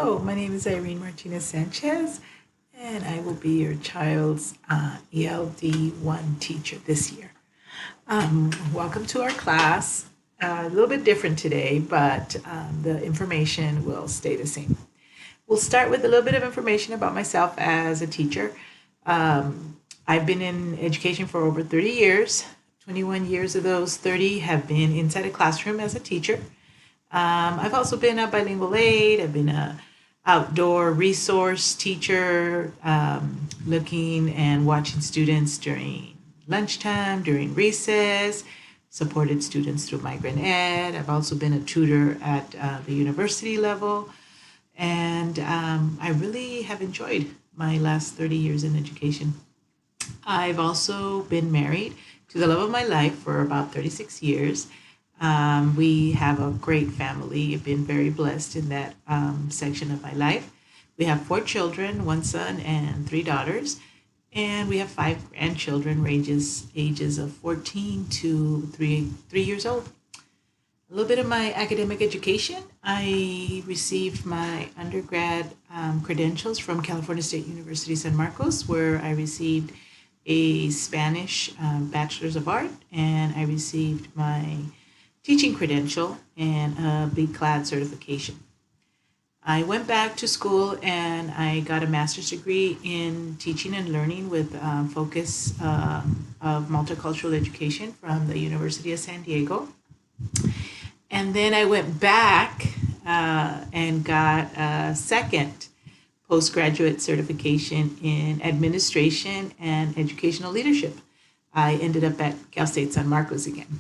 Hello, my name is Irene Martinez Sanchez, and I will be your child's ELD1 teacher this year. Welcome to our class. A little bit different today, but the information will stay the same. We'll start with a little bit of information about myself as a teacher. I've been in education for over 30 years. 21 years of those 30 have been inside a classroom as a teacher. I've also been a bilingual aide. I've been a outdoor resource teacher, looking and watching students during lunchtime, during recess, supported students through migrant ed. I've also been a tutor at the university level, and I really have enjoyed my last 30 years in education. I've also been married to the love of my life for about 36 years. We have a great family. I've been very blessed in that section of my life. We have 4 children, 1 son and 3 daughters, and we have 5 grandchildren, ages of 14 to 3 years old. A little bit of my academic education. I received my undergrad credentials from California State University, San Marcos, where I received a Spanish Bachelor's of Art, and I received my teaching credential and a BCLAD certification. I went back to school and I got a master's degree in teaching and learning with focus of multicultural education from the University of San Diego. And then I went back and got a second postgraduate certification in administration and educational leadership. I ended up at Cal State San Marcos again.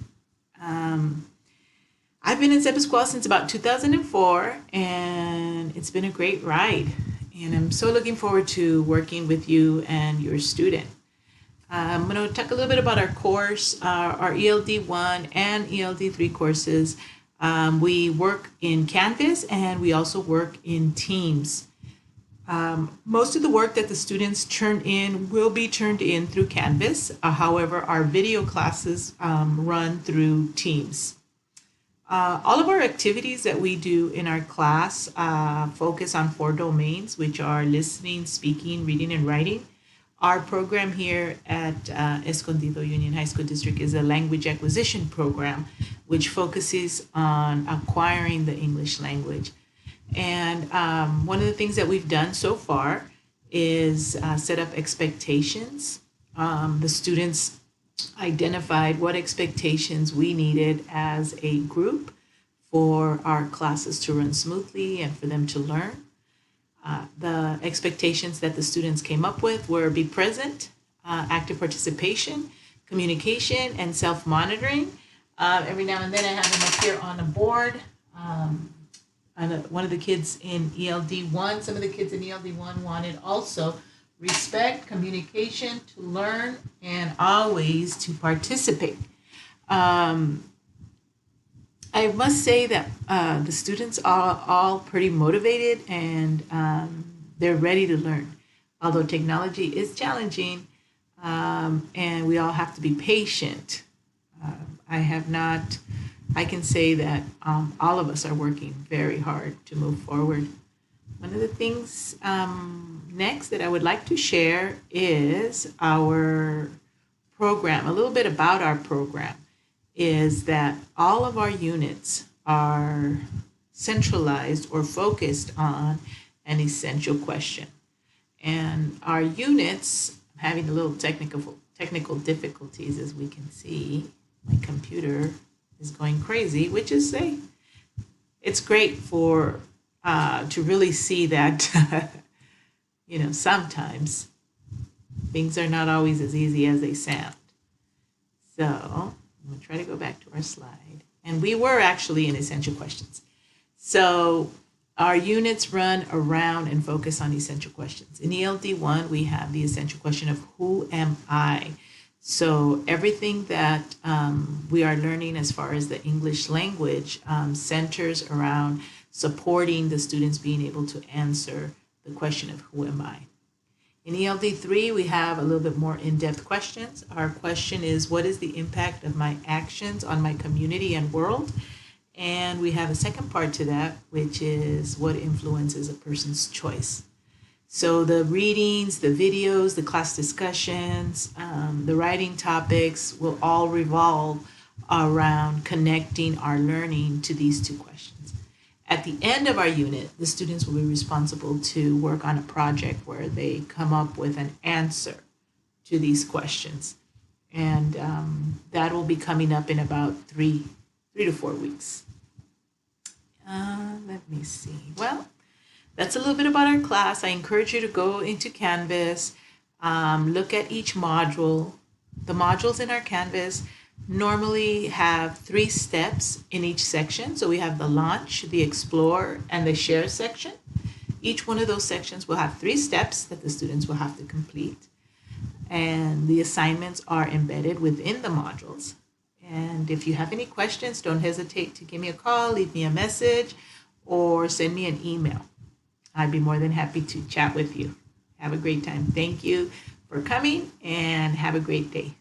I've been in Zep Squad since about 2004, and it's been a great ride. And I'm so looking forward to working with you and your student. I'm going to talk a little bit about our course, our ELD1 and ELD3 courses. We work in Canvas, and we also work in teams. Most of the work that the students turn in will be turned in through Canvas. However, our video classes run through Teams. All of our activities that we do in our class focus on 4 domains, which are listening, speaking, reading, and writing. Our program here at Escondido Union High School District is a language acquisition program, which focuses on acquiring the English language. And one of the things that we've done so far is set up expectations. The students identified what expectations we needed as a group for our classes to run smoothly and for them to learn. The expectations that the students came up with were be present, active participation, communication, and self-monitoring. Every now and then I have them up here on the board. One of the kids in ELD1, some of the kids in ELD1 wanted also respect, communication, to learn, and always to participate. I must say that the students are all pretty motivated, and they're ready to learn. Although technology is challenging, and we all have to be patient. I can say that all of us are working very hard to move forward. One of the things next that I would like to share is our program. A little bit about our program is that all of our units are centralized or focused on an essential question. And our units, I'm having a little technical difficulties, as we can see. My computer is going crazy, which is it's great for to really see that sometimes things are not always as easy as they sound. So I'm going to try to go back to our slide. And we were actually in essential questions. So our units run around and focus on essential questions. In ELD1, we have the essential question of who am I? So everything that we are learning as far as the English language centers around supporting the students being able to answer the question of who am I? In ELD3, we have a little bit more in-depth questions. Our question is, what is the impact of my actions on my community and world? And we have a second part to that, which is what influences a person's choice. So the readings, the videos, the class discussions, the writing topics will all revolve around connecting our learning to these two questions. At the end of our unit, the students will be responsible to work on a project where they come up with an answer to these questions. And that will be coming up in about 3 to 4 weeks. Let me see. Well, that's a little bit about our class. I encourage you to go into Canvas, look at each module. The modules in our Canvas normally have 3 steps in each section. So we have the launch, the explore, and the share section. Each one of those sections will have 3 steps that the students will have to complete. And the assignments are embedded within the modules. And if you have any questions, don't hesitate to give me a call, leave me a message, or send me an email. I'd be more than happy to chat with you. Have a great time. Thank you for coming and have a great day.